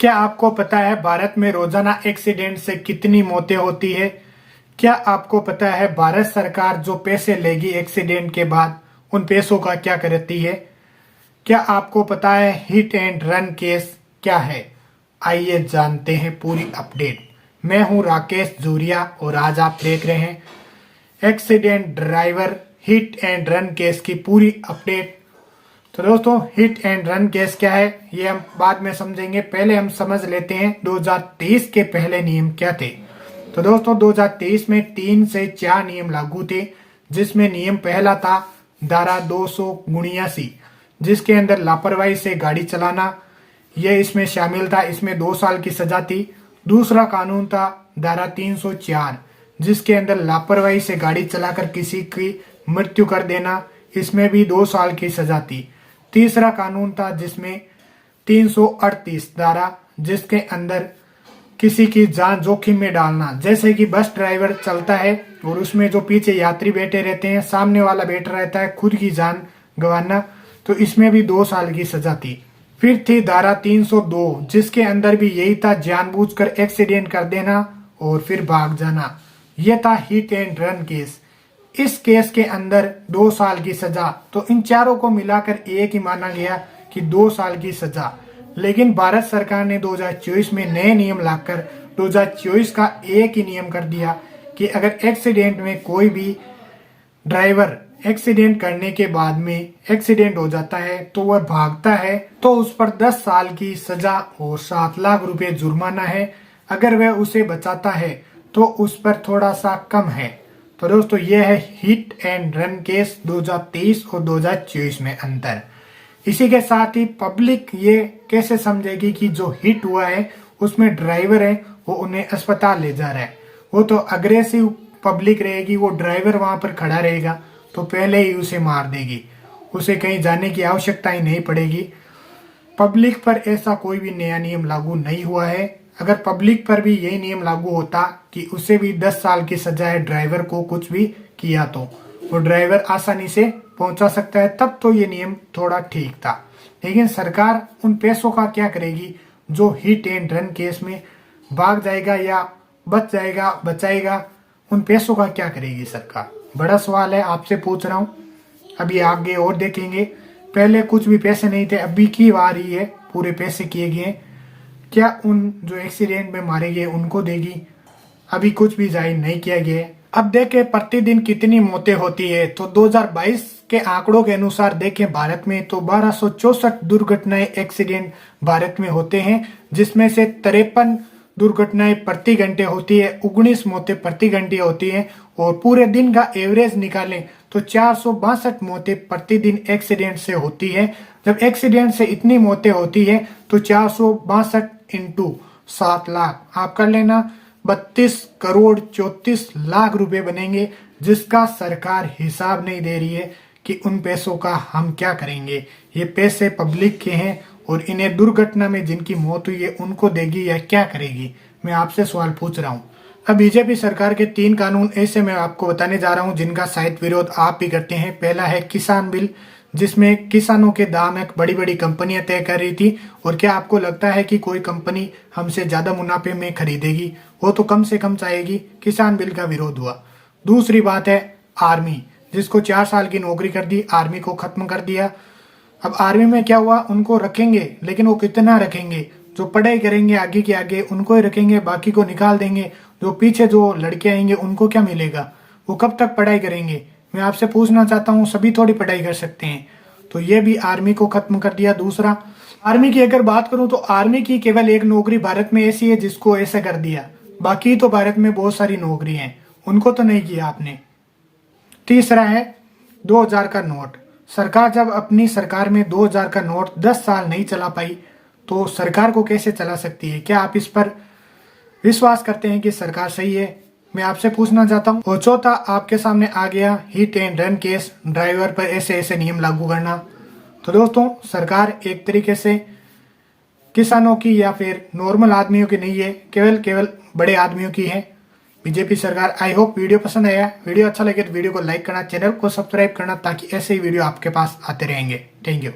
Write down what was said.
क्या आपको पता है भारत में रोजाना एक्सीडेंट से कितनी मौतें होती है? क्या आपको पता है भारत सरकार जो पैसे लेगी एक्सीडेंट के बाद उन पैसों का क्या करती है? क्या आपको पता है हिट एंड रन केस क्या है? आइए जानते हैं पूरी अपडेट। मैं हूं राकेश जूरिया और आज आप देख रहे हैं accident driver hit and run case की पूरी अपडेट। तो दोस्तों, हिट एंड रन केस क्या है ये हम बाद में समझेंगे। पहले हम समझ लेते हैं 2023 के पहले नियम क्या थे। तो दोस्तों, 2023 में 3 से 4 नियम लागू थे, जिसमें नियम पहला था धारा 279, जिसके अंदर लापरवाही से गाड़ी चलाना, यह इसमें शामिल था। इसमें 2 साल की सजा थी। दूसरा कानून था धारा 304, जिसके अंदर लापरवाही से गाड़ी चलाकर किसी की मृत्यु कर देना, इसमें भी 2 साल की सजा थी। तीसरा कानून था जिसमें 338 धारा, जिसके अंदर किसी की जान जोखिम में डालना, जैसे कि बस ड्राइवर चलता है और उसमें जो पीछे यात्री बैठे रहते हैं, सामने वाला बैठा रहता है, खुद की जान गंवाना, तो इसमें भी 2 साल की सजा थी। फिर थी धारा 302, जिसके अंदर भी यही था, जानबूझकर एक्सीडेंट कर देना और फिर भाग जाना। यह था हिट एंड रन केस। इस केस के अंदर 2 साल की सजा, तो इन चारों को मिलाकर एक ही माना गया कि 2 साल की सजा। लेकिन भारत सरकार ने 2024 में नए नियम लाकर 2024 का एक ही नियम कर दिया कि अगर एक्सीडेंट में कोई भी ड्राइवर एक्सीडेंट करने के बाद में एक्सीडेंट हो जाता है तो वह भागता है, तो उस पर 10 साल की सजा और 7 लाख रुपए जुर्माना है। अगर वह उसे बचाता है तो उस पर थोड़ा सा कम है। तो दोस्तों, यह है हिट एंड रन केस 2023 और 2024 में अंतर। इसी के साथ ही पब्लिक ये कैसे समझेगी कि जो हिट हुआ है उसमें ड्राइवर है वो उन्हें अस्पताल ले जा रहा है। वो तो अग्रेसिव पब्लिक रहेगी, वो ड्राइवर वहां पर खड़ा रहेगा तो पहले ही उसे मार देगी, उसे कहीं जाने की आवश्यकता ही नहीं पड़ेगी। पब्लिक पर ऐसा कोई भी नया नियम लागू नहीं हुआ है। अगर पब्लिक पर भी यही नियम लागू होता कि उसे भी 10 साल की सजा है ड्राइवर को कुछ भी किया, तो वो ड्राइवर आसानी से पहुंचा सकता है, तब तो ये नियम थोड़ा ठीक था। लेकिन सरकार उन पैसों का क्या करेगी जो हिट एंड रन केस में भाग जाएगा या बच जाएगा, बचाएगा, उन पैसों का क्या करेगी सरकार? बड़ा सवाल है, आपसे पूछ रहा हूँ। अभी आगे और देखेंगे। पहले कुछ भी पैसे नहीं थे, अभी की बार ही है पूरे पैसे किए गए। क्या उन जो एक्सीडेंट में मारे गए उनको देगी? अभी कुछ भी जाहिर नहीं किया गया है। अब देखें प्रतिदिन कितनी मौतें होती है। तो 2022 के आंकड़ों के अनुसार देखें भारत में तो 1264 दुर्घटनाएं एक्सीडेंट भारत में होते हैं, जिसमें से 53 दुर्घटनाएं प्रति घंटे होती है, 19 मौतें प्रति घंटे होती है। और पूरे दिन का एवरेज निकालें तो 462 मौतें प्रतिदिन एक्सीडेंट से होती है। जब एक्सीडेंट से इतनी मौतें होती है तो 462 इंटू 7 लाख, आप कर लेना 32 करोड़ 34 लाख रुपए बनेंगे, जिसका सरकार हिसाब नहीं दे रही है कि उन पैसों का हम क्या करेंगे। ये पैसे पब्लिक के हैं और इन्हें दुर्घटना में जिनकी मौत हुई है उनको देगी या क्या करेगी? मैं आपसे सवाल पूछ रहा हूँ। अब बीजेपी सरकार के 3 कानून ऐसे मैं आपको बताने जा रहा हूँ जिनका शायद विरोध आप भी करते हैं। पहला है किसान बिल, जिसमें किसानों के दाम एक बड़ी बड़ी कंपनियां तय कर रही थी। और क्या आपको लगता है कि कोई कंपनी हमसे ज्यादा मुनाफे में खरीदेगी? वो तो कम से कम चाहेगी। किसान बिल का विरोध हुआ। दूसरी बात है आर्मी, जिसको 4 साल की नौकरी कर दी, आर्मी को खत्म कर दिया। अब आर्मी में क्या हुआ, उनको रखेंगे लेकिन वो कितना रखेंगे? जो पढ़ाई करेंगे आगे के आगे उनको ही रखेंगे, बाकी को निकाल देंगे। जो पीछे जो लड़के आएंगे उनको क्या मिलेगा? वो कब तक पढ़ाई करेंगे? मैं आपसे पूछना चाहता हूँ, सभी थोड़ी पढ़ाई कर सकते हैं। तो ये भी आर्मी को खत्म कर दिया। दूसरा, आर्मी की अगर बात करूं तो आर्मी की केवल एक नौकरी भारत में ऐसी है जिसको ऐसे कर दिया, बाकी तो भारत में बहुत सारी नौकरी हैं, उनको तो नहीं किया आपने। तीसरा है 2000 का नोट। सरकार जब अपनी सरकार में 2000 का नोट 10 साल नहीं चला पाई तो सरकार को कैसे चला सकती है? क्या आप इस पर विश्वास करते हैं कि सरकार सही है? मैं आपसे पूछना चाहता हूँ। और चौथा आपके सामने आ गया hit and run case, driver पर ऐसे ऐसे नियम लागू करना। तो दोस्तों, सरकार एक तरीके से किसानों की या फिर नॉर्मल आदमियों की नहीं है, केवल बड़े आदमियों की है बीजेपी सरकार। आई होप वीडियो पसंद आया। वीडियो अच्छा लगे तो वीडियो को लाइक करना, चैनल को सब्सक्राइब करना, ताकि ऐसे ही वीडियो आपके पास आते रहेंगे। Thank you.